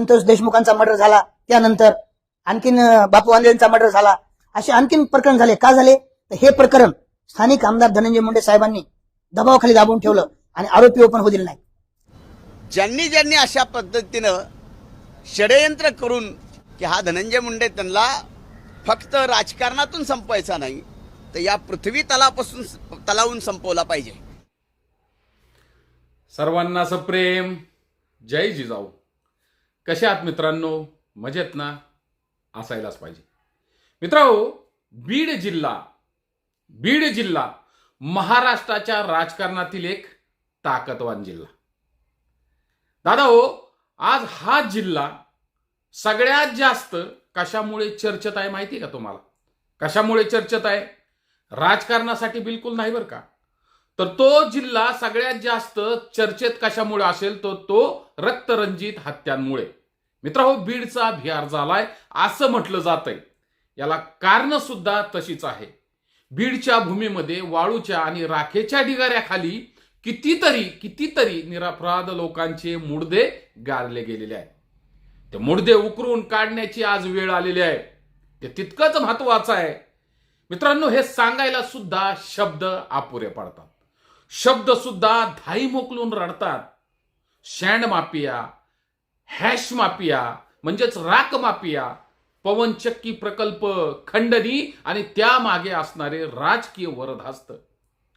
Santosh देशमुखांचा murder झाला, त्यानंतर आणखीन बापू वांदेंचा मर्डर झाला, असे आणखीन प्रकरण झाले. का झाले? तर हे प्रकरण स्थानिक आमदार धनंजय मुंडे साहेबांनी दबावाखाली दाबून ठेवलं आणि आरोपी ओपन होऊ दिले नाही. ज्यांनी अशा पद्धतीनं षडयंत्र करून की हा धनंजय मुंडे त्यांना फक्त राजकारणातून संपवायचा नाही तर या पृथ्वी तलावून संपवला पाहिजे. सर्वांना सप्रेम जय जिजाऊ. कसे आहात मित्रांनो? मजेत ना? असायलाच पाहिजे. मित्रांनो, बीड जिल्हा महाराष्ट्राच्या राजकारणातील एक ताकदवान जिल्हा. दादा हो, आज हा जिल्हा सगळ्यात जास्त कशामुळे चर्चेत आहे माहिती का तुम्हाला? कशामुळे चर्चेत आहे? राजकारणासाठी बिलकुल नाही बरं का. तर तो जिल्हा सगळ्यात जास्त चर्चेत कशामुळे असेल तर तो रक्तरंजित हत्यांमुळे. मित्रांनो, बीडचा बिहार झालाय असं म्हटलं जातंय. याला कारण सुद्धा तशीच आहे. बीडच्या भूमीमध्ये वाळूच्या आणि राखेच्या ढिगाऱ्याखाली कितीतरी निरपराध लोकांचे मुडदे गारले गेलेले आहेत. ते मुडदे उकरून काढण्याची आज वेळ आलेली आहे. ते तितकंच महत्वाचं आहे. मित्रांनो, हे सांगायला सुद्धा शब्द अपुरे पडतात. शब्द सुद्धा धाई मोकलून रडतात. शँड माफिया, हॅश माफिया म्हणजेच राख माफिया, पवनचक्की प्रकल्प, खंडणी आणि त्यामागे असणारे राजकीय वरदहस्त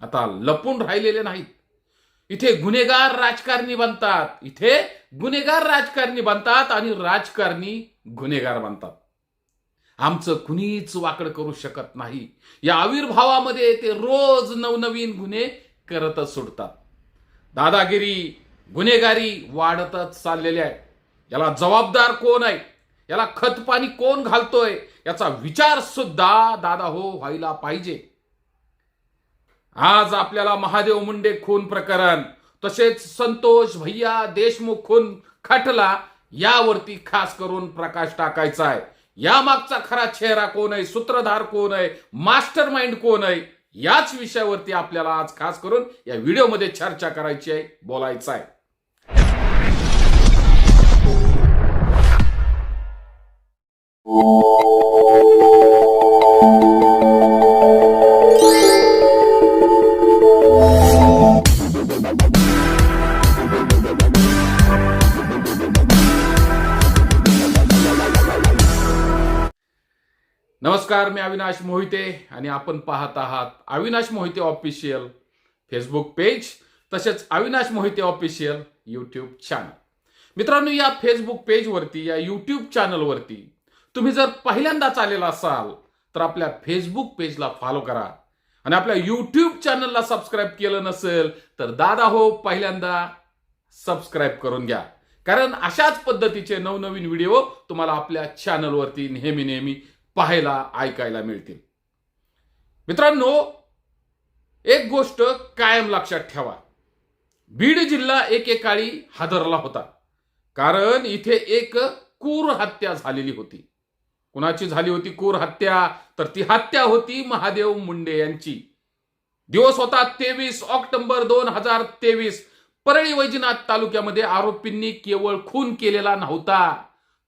आता लपून राहिलेले नाहीत. इथे गुन्हेगार राजकारणी बनतात आणि राजकारणी गुन्हेगार बनतात. आमचं कुणीच वाकड करू शकत नाही. या आविर्भावामध्ये ते रोज नवनवीन गुन्हे करतच सुटतात. दादागिरी, गुन्हेगारी वाढतच चाललेली आहे. याला जबाबदार कोण आहे? याला खतपाणी कोण घालतोय? याचा विचार सुद्धा दादा हो व्हायला पाहिजे. आज आपल्याला महादेव मुंडे खून प्रकरण, तसेच संतोष भैया देशमुख खून खटला यावरती खास करून प्रकाश टाकायचा आहे. या मागचा खरा चेहरा कोण आहे? सूत्रधार कोण आहे? मास्टर माइंड कोण आहे? याच विषयावरती आपल्याला आज खास करून या व्हिडिओमध्ये चर्चा करायची आहे, बोलायचं आहे. नमस्कार, मी अविनाश मोहिते आणि आपण पाहत आहात Avinash Mohite official Facebook page, तसेच Avinash Mohite official YouTube channel. मित्रांनो, या फेसबुक पेजवरती, या यूट्यूब चॅनलवरती तुम्ही जर पहिल्यांदाच आलेला असाल तर आपल्या फेसबुक पेजला फॉलो करा आणि आपल्या यूट्यूब चॅनलला सबस्क्राईब केलं नसेल तर दादा हो पहिल्यांदा सबस्क्राईब करून घ्या. कारण अशाच पद्धतीचे नवनवीन व्हिडिओ तुम्हाला आपल्या चॅनलवरती नेहमी पाहायला, ऐकायला मिळतील. मित्रांनो, एक गोष्ट कायम लक्षात ठेवा. बीड जिल्हा एकेकाळी हादरला होता. कारण इथे एक क्रूर हत्या झालेली होती. कुणाची झाली होती क्रूर हत्या? तर ती हत्या होती महादेव मुंडे यांची. दिवस होता 23 ऑक्टोबर 2023. परळी वैजनाथ तालुक्यामध्ये आरोपींनी केवळ खून केलेला नव्हता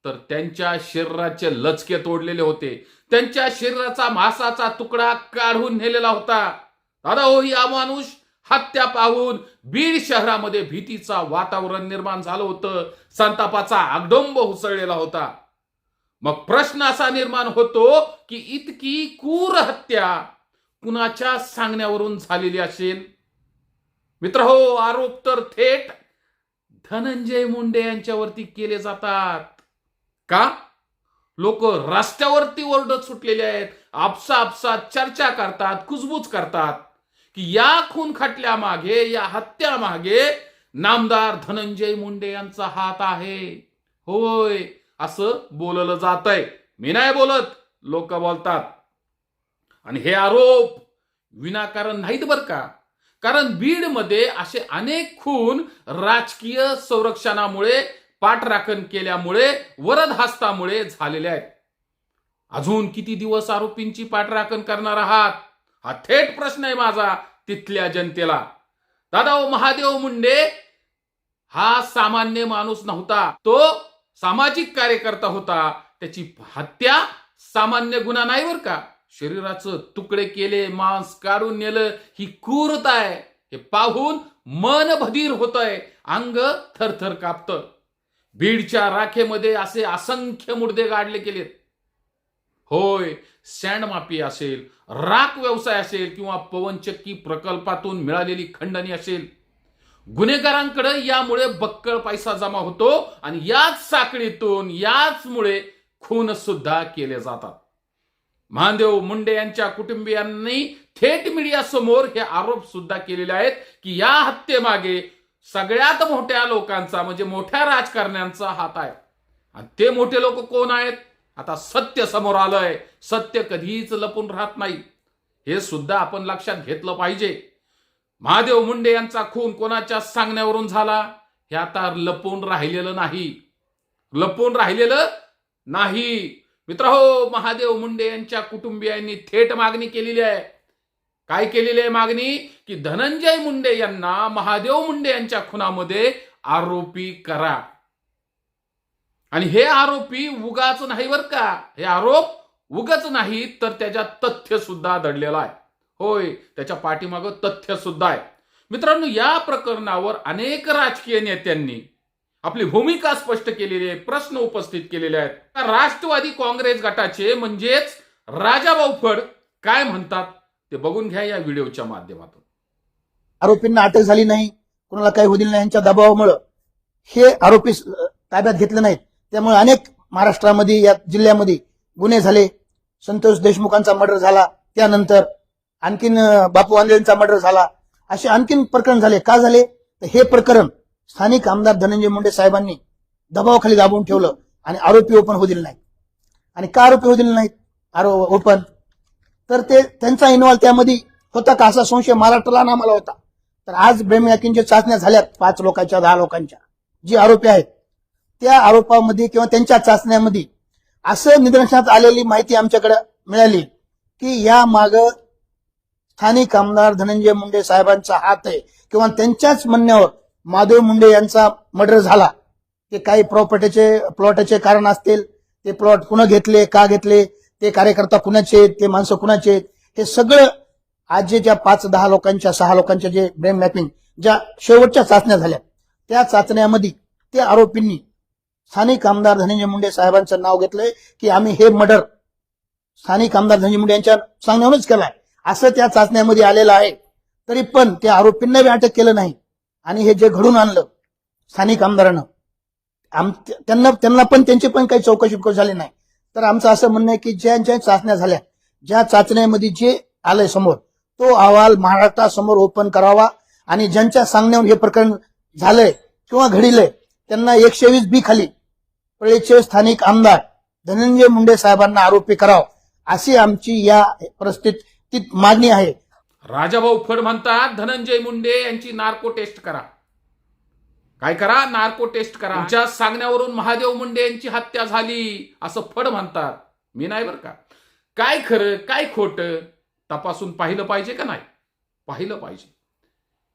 तर त्यांच्या शरीराचे लचके तोडलेले होते. त्यांच्या शरीराचा मांसाचा तुकडा काढून नेलेला होता. दादा हो, ही अमानुष हत्या पाहून बीड शहरामध्ये भीतीचा वातावरण निर्माण झालं होतं. संतापाचा आगडोंब उसळलेला होता. मग प्रश्न असा निर्माण होतो की इतकी क्रूर हत्या कुणाच्या सांगण्यावरून झालेली असेल? मित्रहो, आरोप तर थेट धनंजय मुंडे यांच्यावरती केले जातात. का? लोक रस्त्यावरती ओरडत सुटलेले आहेत. आपसा चर्चा करतात, कुजबूज करतात की या खून खटल्या मागे, या हत्या मागे नामदार धनंजय मुंडे यांचा हात आहे. होय, असं बोललं जातंय. मी नाही बोलत, लोक बोलतात. आणि हे आरोप विनाकारण नाहीत बरं का. कारण बीडमध्ये असे अनेक खून राजकीय संरक्षणामुळे, पाठराखण केल्यामुळे, वरदहस्तामुळे झालेले आहेत. अजून किती दिवस आरोपींची पाठराखण करणार आहात? हा थेट प्रश्न आहे माझा तिथल्या जनतेला. दादा महादेव मुंडे हा सामान्य माणूस नव्हता. तो सामाजिक कार्यकर्ता होता, त्याची हत्या सामान्य गुन्हा नाही बर का. शरीराचं तुकडे केले, मांस काढून नेलं, ही क्रूरता आहे. हे पाहून मन भदीर होतंय, अंग थरथर कापतं. बीडच्या राखेमध्ये असे असंख्य मुर्दे गाडले गेलेत. होय, सँडमाफी असेल, राख व्यवसाय असेल किंवा पवनचक्की प्रकल्पातून मिळालेली खंडणी असेल, गुन्हेगारांकडे यामुळे बक्कळ पैसा जमा होतो आणि याच साखळीतून याचमुळे खून सुद्धा केले जातात. महादेव मुंडे यांच्या कुटुंबियांनी थेट मीडिया समोर हे आरोप सुद्धा केलेले आहेत की या हत्येमागे सगळ्यात मोठ्या लोकांचा म्हणजे मोठ्या राजकारण्यांचा हात आहे. आणि ते मोठे लोक कोण आहेत? आता सत्य समोर आलंय. सत्य कधीच लपून राहत नाही, हे सुद्धा आपण लक्षात घेतलं पाहिजे. महादेव मुंडे यांचा खून कोणाच्या सांगण्यावरून झाला हे आता लपून राहिलेलं नाही, लपून राहिलेलं नाही. मित्रहो, महादेव मुंडे यांच्या कुटुंबियांनी थेट मागणी केलेली आहे. काय केलेली आहे मागणी? की धनंजय मुंडे यांना महादेव मुंडे यांच्या खुनामध्ये आरोपी करा. आणि हे आरोपी उगाच नाही बर का, हे आरोप उगाच नाही तर त्याच्यात तथ्य सुद्धा दडलेलं आहे. होय, त्याच्या पाठीमागं तथ्य सुद्धा आहे. मित्रांनो, या प्रकरणावर अनेक राजकीय नेत्यांनी आपली भूमिका स्पष्ट केलेली आहे, प्रश्न उपस्थित केलेले आहेत. राष्ट्रवादी काँग्रेस गटाचे म्हणजेच राजाभाऊ फड काय म्हणतात ते बघून घ्या या व्हिडिओच्या माध्यमातून. आरोपींना अटक झाली नाही, कुणाला काही होईल नाही यांच्या दबावामुळे हे आरोपी ताब्यात घेतले नाहीत. त्यामुळे अनेक महाराष्ट्रामध्ये या जिल्ह्यामध्ये गुन्हे झाले. संतोष देशमुखांचा मर्डर झाला, त्यानंतर आणखीन बापू वांदेंचा मर्डर झाला, असे आणखीन प्रकरण झाले. का झाले? तर हे प्रकरण स्थानिक आमदार धनंजय मुंडे साहेबांनी दबावाखाली दाबून ठेवलं आणि आरोपी ओपन होऊ दिले नाहीत. आणि का आरोपी होऊ दिले नाहीत ओपन? तर ते त्यांचा इन्व्हॉल्व त्यामध्ये होता का असा संशय महाराष्ट्राला आणि आम्हाला होता. तर आज ब्रेमॅकिंगच्या चाचण्या झाल्यात 5 लोकांच्या 10 लोकांच्या, जे आरोपी आहेत त्या आरोपामध्ये किंवा त्यांच्या चाचण्यामध्ये असं निदर्शनात आलेली माहिती आमच्याकडे मिळाली की या माग स्थानिक आमदार धनंजय मुंडे साहेबांचा हात आहे किंवा त्यांच्याच म्हणण्यावर महादेव मुंडे यांचा मर्डर झाला. ते काही प्लॉटचे कारण असतील, ते प्लॉट कुणा घेतले, का घेतले, ते कार्यकर्ता कुणाचे आहेत, ते माणसं कुणाचे आहेत, हे सगळं आज जे ज्या 5-10 लोकांच्या 6 लोकांच्या जे ब्रेन मॅपिंग ज्या शेवटच्या चाचण्या झाल्या त्या चाचण्यामध्ये त्या आरोपींनी स्थानिक आमदार धनंजय मुंडे साहेबांचं नाव घेतलंय की आम्ही हे मर्डर स्थानिक आमदार धनंजय मुंडे यांच्या सांगण्यावरूनच केलाय असं त्या चाचण्यामध्ये आलेलं आहे. तरी पण त्या आरोपींना बी अटक केलं नाही. आणि हे जे घडून आणलं स्थानिक आमदारानं, त्यांना पण त्यांची पण काही चौकशी झाली नाही. तर आमचं असं म्हणणं आहे की ज्या ज्या चाचण्या झाल्या, ज्या चाचण्यामध्ये जे आलंय समोर, तो अहवाल महाराष्ट्रासमोर ओपन करावा आणि ज्यांच्या सांगण्यावर हे प्रकरण झालंय किंवा घडिलंय त्यांना 120B खाली पळेचे स्थानिक आमदार धनंजय मुंडे साहेबांना आरोपी करावं, अशी आमची या परिस्थितीत मागणी आहे. राजाभाऊ फड म्हणतात धनंजय मुंडे यांची नार्को टेस्ट करा. काय करा? नार्को टेस्ट करा. आमच्या सांगण्यावरून महादेव मुंडे यांची हत्या झाली असं फड म्हणतात. मी नाही बरं का. काय खरं काय खोटं तपासून पाहिलं पाहिजे का नाही? पाहिलं पाहिजे.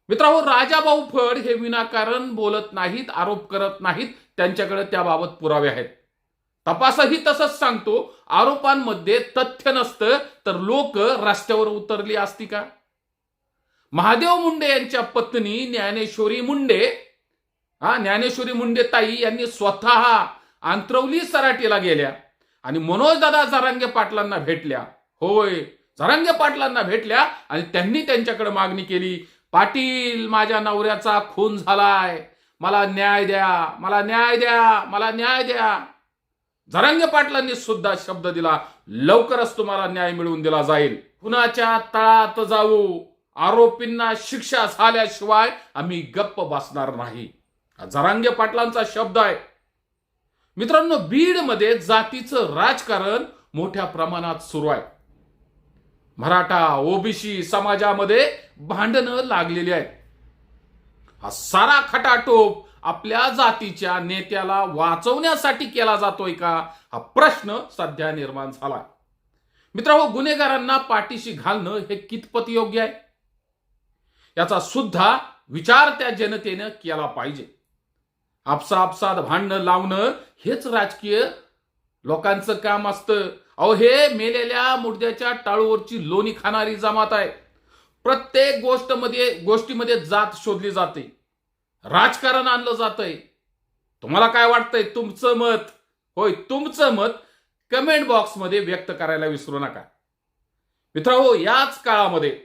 मित्रांनो, राजाभाऊ फड हे विनाकारण बोलत नाहीत, आरोप करत नाहीत. त्यांच्याकडे त्याबाबत पुरावे आहेत. तपासही तसंच सांगतो, आरोपांमध्ये तथ्य नसतं तर लोक रस्त्यावर उतरली असती का? महादेव मुंडे यांच्या पत्नी ज्ञानेश्वरी मुंडे ताई यांनी स्वतः आंतरवली सराटीला गेल्या आणि मनोजदादा जरांगे पाटलांना भेटल्या. होय, जरांगे पाटलांना भेटल्या आणि त्यांनी त्यांच्याकडे मागणी केली, पाटील माझ्या नवऱ्याचा खून झालाय, मला न्याय द्या, मला न्याय द्या, मला न्याय द्या. जरांगे पाटलांनी सुद्धा शब्द दिला, लवकरच तुम्हाला न्याय मिळवून दिला जाईल. खुनाच्या तळात जाऊ, आरोपींना शिक्षा झाल्याशिवाय आम्ही गप्प बसणार नाही. जरांगे पाटलांचा शब्द आहे. मित्रांनो, बीडमध्ये जातीचं राजकारण मोठ्या प्रमाणात सुरू आहे. मराठा ओबीसी समाजामध्ये भांडणं लागलेली आहेत. हा सारा खटाटोप आपल्या जातीच्या नेत्याला वाचवण्यासाठी केला जातोय का, हा प्रश्न सध्या निर्माण झाला. मित्रांनो, गुन्हेगारांना पाठीशी घालणं हे कितपत योग्य आहे याचा सुद्धा विचार त्या जनतेनं केला पाहिजे. आपसात भांडणं लावणं हेच राजकीय लोकांचं काम असतं. अहो, हे मेलेल्या मुर्द्याच्या टाळूवरची लोणी खाणारी जमात आहे. प्रत्येक गोष्टीमध्ये जात शोधली जाते, राजकारण आणलं जातंय. तुम्हाला काय वाटतंय? तुमचं मत, होय तुमचं मत कमेंट बॉक्समध्ये व्यक्त करायला विसरू नका. मित्रांनो, याच काळामध्ये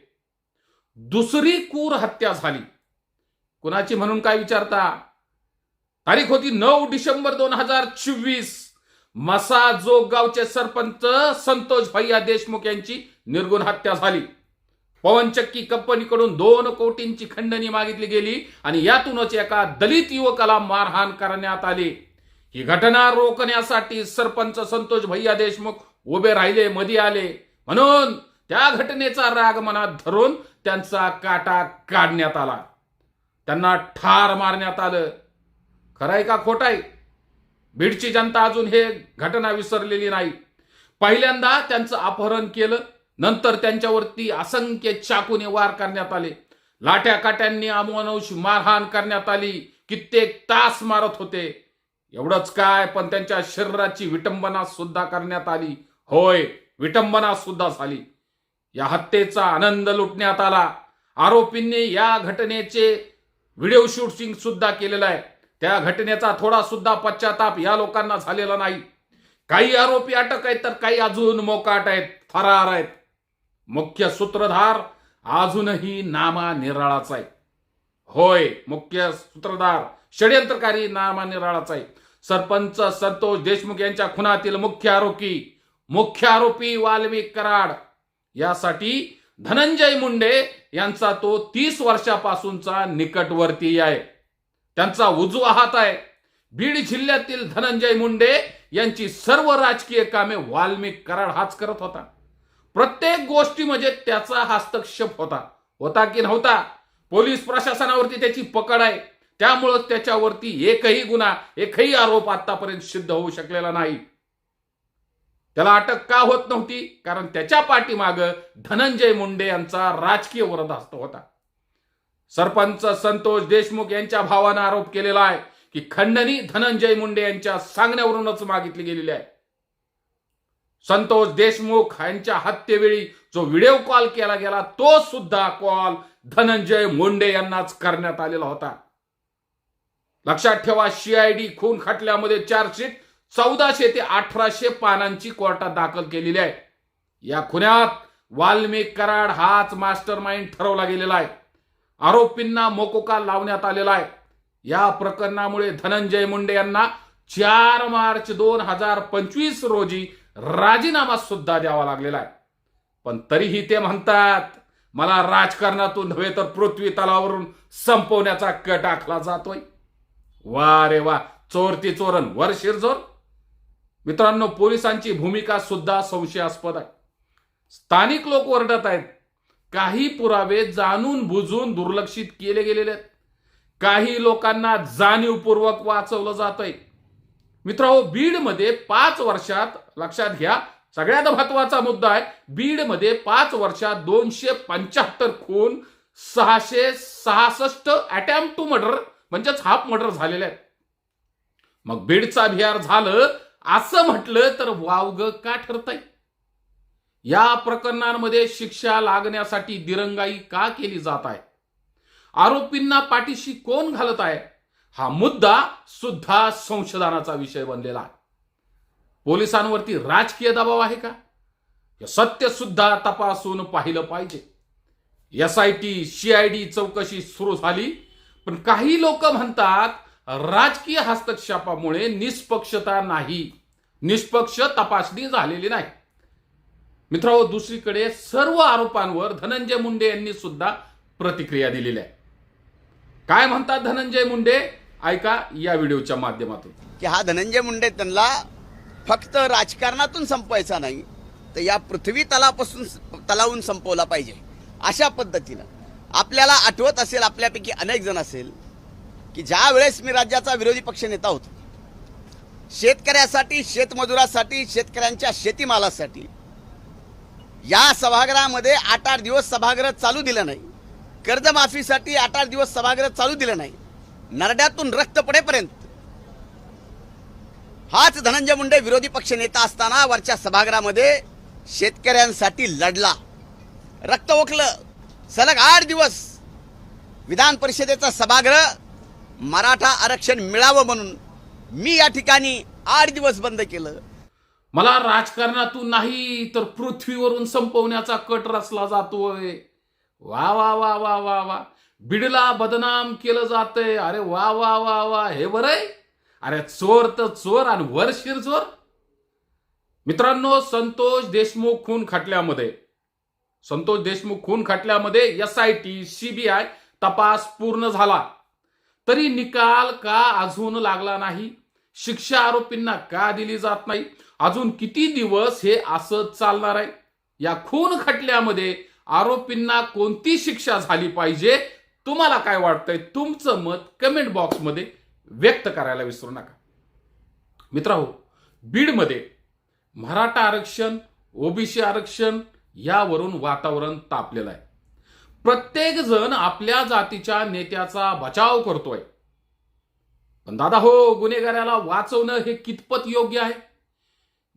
दुसरी क्रूर हत्या झाली. कुणाची म्हणून काय विचारता? तारीख होती 9 डिसेंबर 2024. मसाजोग गावचे सरपंच संतोष भैया देशमुख यांची निर्गुण हत्या झाली. पवनचक्की कंपनीकडून 2 कोटींची खंडणी मागितली गेली आणि यातूनच एका दलित युवकाला मारहाण करण्यात आली. ही घटना रोखण्यासाठी सरपंच संतोष भैया देशमुख उभे राहिले, मध्ये आले. म्हणून त्या घटनेचा राग मनात धरून त्यांचा काटा काढण्यात आला, त्यांना ठार मारण्यात आलं. खरंय का खोटाय? बीडची जनता अजून हे घटना विसरलेली नाही. पहिल्यांदा त्यांचं अपहरण केलं, नंतर त्यांच्यावरती असंख्य चाकूने वार करण्यात आले, लाठ्या काट्यांनी अमानुष मारहाण करण्यात आली. कित्येक तास मारत होते. एवढंच काय, पण त्यांच्या शरीराची विटंबना सुद्धा करण्यात आली. होय, विटंबना सुद्धा झाली. या हत्येचा आनंद लुटण्यात आला. आरोपींनी या घटनेचे व्हिडिओ शूटिंग सुद्धा केलेलं आहे. त्या घटनेचा थोडा सुद्धा पश्चाताप या लोकांना झालेला नाही. काही आरोपी अटक आहेत, तर काही अजून मोकाट आहेत, फरार आहेत. मुख्य सूत्रधार अजूनही नामा निराळाच आहे. होय, मुख्य सूत्रधार षड्यंत्रकारी नामा निराळाच आहे. सरपंच संतोष देशमुख यांच्या खुनातील मुख्य आरोपी वाल्मिक कराड. यासाठी धनंजय मुंडे यांचा तो 30 वर्षापासूनचा निकटवर्ती आहे, त्यांचा उजवा हात आहे. बीड जिल्ह्यातील धनंजय मुंडे यांची सर्व राजकीय कामे वाल्मिक कराड हाच करत होता. प्रत्येक गोष्टीमध्ये त्याचा हस्तक्षेप होता की नव्हता? पोलीस प्रशासनावरती त्याची पकड आहे, त्यामुळे त्याच्यावरती एकही आरोप आतापर्यंत सिद्ध होऊ शकलेला नाही. त्याला अटक का होत नव्हती? कारण त्याच्या पाठीमागं धनंजय मुंडे यांचा राजकीय वरदहस्त होता. सरपंच संतोष देशमुख यांच्या भावानं आरोप केलेला आहे की खंडणी धनंजय मुंडे यांच्या सांगण्यावरूनच मागितली गेलेली आहे. संतोष देशमुख यांच्या हत्येवेळी जो व्हिडिओ कॉल केला गेला, तो सुद्धा कॉल धनंजय मुंडे यांनाच करण्यात आलेला होता. लक्षात ठेवा, CID खून खटल्यामध्ये चार्जशीट 1400 ते 1800 पानांची कोर्टात दाखल केलेली आहे. या खुन्यात वाल्मिक कराड हाच मास्टर माइंड ठरवला गेलेला आहे. आरोपींना मोकोका लावण्यात आलेला आहे. या प्रकरणामुळे धनंजय मुंडे यांना 4 मार्च 2025 रोजी राजीनामा सुद्धा द्यावा लागलेला आहे. पण तरीही ते म्हणतात, मला राजकारणातून नव्हे तर पृथ्वी तलावरून संपवण्याचा कट आखला जातोय. वा रे वा, चोरती चोरण वर शिरजोर. मित्रांनो, पोलिसांची भूमिका सुद्धा संशयास्पद आहे. स्थानिक लोक ओरडत आहेत, काही पुरावे जाणून बुजून दुर्लक्षित केले गेलेले आहेत. काही लोकांना जाणीवपूर्वक वाचवलं जातंय. मित्रांनो, बीडमध्ये 5 वर्षात, लक्षात घ्या, सगळ्यात महत्वाचा मुद्दा आहे, बीडमध्ये 5 वर्षात 275 खून, 666 अटेम्प्ट टू मर्डर म्हणजेच हाफ मर्डर झालेले आहेत. मग बीडचा बिहार झालं असं म्हटलं तर वावग का ठरतंय? या प्रकरणांमध्ये शिक्षा लागण्यासाठी दिरंगाई का केली जात आहे? आरोपींना पाठीशी कोण घालत आहे? हा मुद्दा सुद्धा संशोधनाचा विषय बनलेला आहे. पोलिसांवरती राजकीय दबाव आहे का? हे सत्य सुद्धा तपासून पाहिलं पाहिजे. SIT CID चौकशी सुरू झाली, पण काही लोक म्हणतात राजकीय हस्तक्षेपामुळे निष्पक्ष तपासणी झालेली नाही. मित्रांनो, दुसरीकडे सर्व आरोपांवर धनंजय मुंडे यांनी सुद्धा प्रतिक्रिया दिलेली आहे. काय म्हणतात धनंजय मुंडे? ऐका या व्हिडिओच्या माध्यमातून. की हा धनंजय मुंडे त्यांना फक्त राजकारणातून संपवायचा नाही, तर या पृथ्वी तलावून संपवला पाहिजे. अशा पद्धतीनं आपल्याला आठवत असेल, आपल्यापैकी अनेक जण असेल, की ज्या वेळेस मी राज्याचा विरोधी पक्ष नेता होतो, शेतकऱ्यासाठी, शेतमजुरासाठी, शेतकऱ्यांच्या शेतीमालासाठी या सभागृहामध्ये 8-8 दिवस सभागृह चालू दिलं नाही. कर्जमाफीसाठी 8-8 दिवस सभागृह चालू दिलं नाही. नरड्यातून रक्त पडेपर्यंत हाच धनंजय मुंडे विरोधी पक्ष नेता असताना वरच्या सभागृहामध्ये शेतकऱ्यांसाठी लढला, रक्त ओकलं. सलग 8 दिवस विधान परिषदेचा सभागृह मराठा आरक्षण मिळावं म्हणून मी या ठिकाणी 8 दिवस बंद केलं. मला राजकारणातून नाही तर पृथ्वीवरून संपवण्याचा कट रचला जातोय. वा वा वा वा वा वा. बीडला बदनाम केलं जातंय. अरे वा वा वा वा. हे बरं आहे. अरे चोर तर चोर आणि वर शिरचोर. मित्रांनो, संतोष देशमुख खून खटल्यामध्ये SIT CBI तपास पूर्ण झाला, तरी निकाल का अजून लागला नाही? शिक्षा आरोपींना का दिली जात नाही? अजून किती दिवस हे असंच चालणार आहे? या खून खटल्यामध्ये आरोपींना कोणती शिक्षा झाली पाहिजे? तुम्हाला काय वाटतंय? तुमचं मत कमेंट बॉक्समध्ये व्यक्त करायला विसरू नका. मित्रांनो, बीडमध्ये मराठा आरक्षण, OBC आरक्षण यावरून वातावरण तापलेलं आहे. प्रत्येक जण आपल्या जातीच्या नेत्याचा बचाव करतोय. पण दादा हो, गुन्हेगाराला वाचवणं हे कितपत योग्य आहे?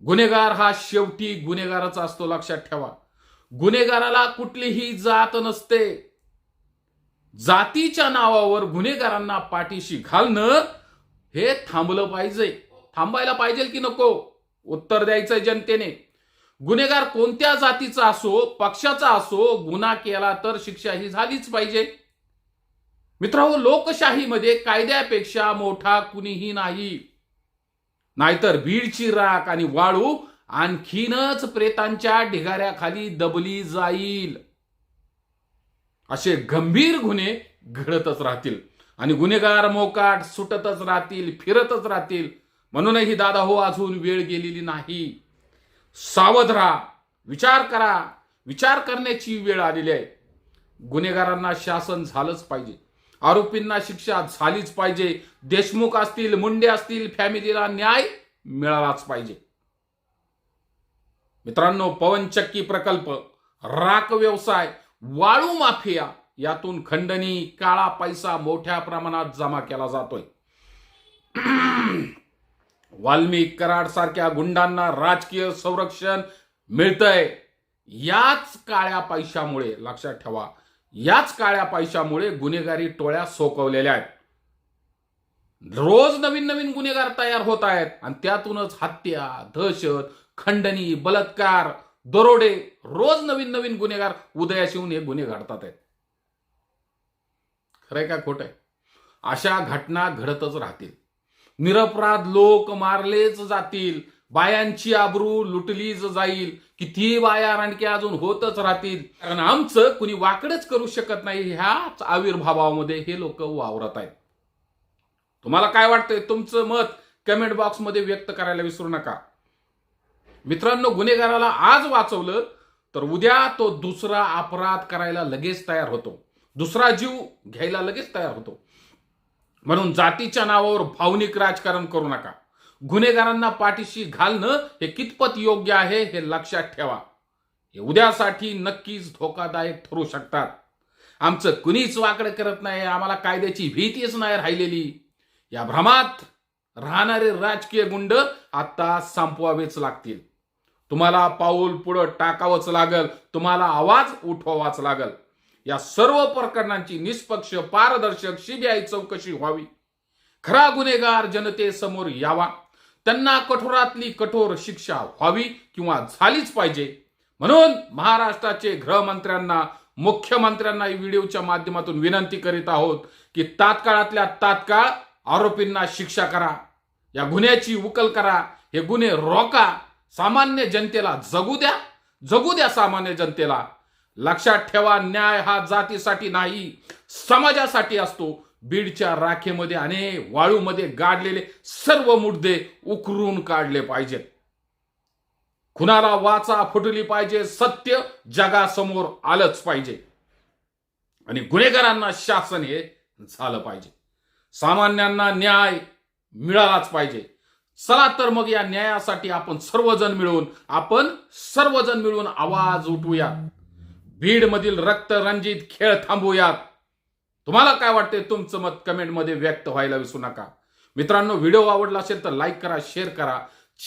गुन्हेगार हा शेवटी गुन्हेगाराचा असतो, लक्षात ठेवा. गुन्हेगाराला कुठलीही जात नसते. जातीच्या नावावर गुन्हेगारांना पाठीशी घालणं हे थांबायला पाहिजे की नको? उत्तर द्यायचंय जनतेने. गुन्हेगार कोणत्या जातीचा असो, पक्षाचा असो, गुन्हा केला तर शिक्षा ही झालीच पाहिजे. मित्रांनो, लोकशाहीमध्ये कायद्यापेक्षा मोठा कुणीही नाही. नाहीतर बीडची राख आणि वाळू आणखीनच प्रेतांच्या ढिगाऱ्याखाली दबली जाईल. असे गंभीर गुन्हे घडतच राहतील आणि गुन्हेगार मोकाट सुटतच राहतील, फिरतच राहतील. म्हणूनही दादा हो, अजून वेळ गेलेली नाही. सावध राहा, विचार करा. विचार करण्याची वेळ आलेली आहे. गुन्हेगारांना शासन झालंच पाहिजे, आरोपींना शिक्षा झालीच पाहिजे. देशमुख असतील, मुंडे असतील, फॅमिलीला न्याय मिळालाच पाहिजे. मित्रांनो, पवनचक्की प्रकल्प, राख व्यवसाय, वाळू माफिया यातून खंडणी, काळा पैसा मोठ्या प्रमाणात जमा केला जातोय. वाल्मिक कराड सारख्या गुंडांना राजकीय संरक्षण मिळतंय. याच काळ्या पैशामुळे, लक्षात ठेवा, याच काळ्या पैशामुळे गुन्हेगारी टोळ्या सोकवलेल्या आहेत. रोज नवीन नवीन गुन्हेगार तयार होत आहेत आणि त्यातूनच हत्या, दहशत, खंडणी, बलात्कार, दरोडे, रोज नवीन नवीन गुन्हेगार उदयास येऊन हे गुन्हे घडतात आहेत. खरंय का खोटं आहे? अशा घटना घडतच राहतील. निरपराध लोक मारलेच जातील. बायांची आबरू लुटलीच जाईल. किती बाया आणखी अजून होतच राहतील. कारण आमचं कुणी वाकडच करू शकत नाही, ह्याच आविर्भावामध्ये हे लोक वावरत आहेत. तुम्हाला काय वाटतंय? तुमचं मत कमेंट बॉक्समध्ये व्यक्त करायला विसरू नका. मित्रांनो, गुन्हेगाराला आज वाचवलं तर उद्या तो दुसरा अपराध करायला लगेच तयार होतो, दुसरा जीव घ्यायला लगेच तयार होतो. म्हणून जातीच्या नावावर भावनिक राजकारण करू नका. गुन्हेगारांना पाठीशी घालणं हे कितपत योग्य आहे हे लक्षात ठेवा. हे उद्यासाठी नक्कीच धोकादायक ठरू शकतात. आमचं कुणीच वाकडं करत नाही, आम्हाला कायद्याची भीतीच नाही राहिलेली. या भ्रमात राहणारे राजकीय गुंड आता संपवावेच लागतील. तुम्हाला पाऊल पुढे टाकावंच लागल, तुम्हाला आवाज उठवावाच लागल. या सर्व प्रकरणांची निष्पक्ष, पारदर्शक CBI चौकशी व्हावी. खरा गुन्हेगार जनतेसमोर यावा. त्यांना कठोरातली कठोर शिक्षा व्हावी किंवा झालीच पाहिजे. म्हणून महाराष्ट्राचे गृहमंत्र्यांना, मुख्यमंत्र्यांना या व्हिडिओच्या माध्यमातून विनंती करीत आहोत की तात्काळातल्या तात्काळ आरोपींना शिक्षा करा, या गुन्ह्याची उकल करा, हे गुन्हे रोका. सामान्य जनतेला जगू द्या सामान्य जनतेला. लक्षात ठेवा, न्याय हा जातीसाठी नाही, समाजासाठी असतो. बीडच्या राखेमध्ये आणि वाळूमध्ये गाडलेले सर्व मुद्दे उकरून काढले पाहिजेत. खुनाला वाचा फुटली पाहिजे, सत्य जगासमोर आलंच पाहिजे आणि गुन्हेगारांना शासन हे झालं पाहिजे. सामान्यांना न्याय मिळालाच पाहिजे. चला तर मग या न्यायासाठी आपण सर्वजण मिळून आवाज उठवूयात. बीडमधील रक्तरंजित खेळ थांबवूयात. तुम्हाला काय वाटते? तुमचं मत कमेंटमध्ये व्यक्त व्हायला विसरू नका. मित्रांनो, व्हिडिओ आवडला असेल तर लाईक करा, शेअर करा.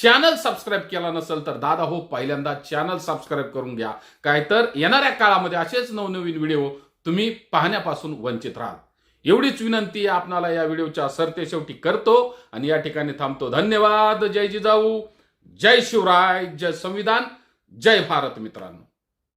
चॅनल सबस्क्राईब केला नसेल तर दादा हो पहिल्यांदा चॅनल सबस्क्राईब करून घ्या. काय तर येणाऱ्या काळामध्ये असेच नवनवीन व्हिडिओ तुम्ही पाहण्यापासून वंचित राहाल. एवढीच विनंती आपणाला या व्हिडिओच्या सरते शेवटी करतो आणि या ठिकाणी थांबतो. धन्यवाद. जय जिजाऊ, जय शिवराय, जय संविधान, जय भारत. मित्रांनो.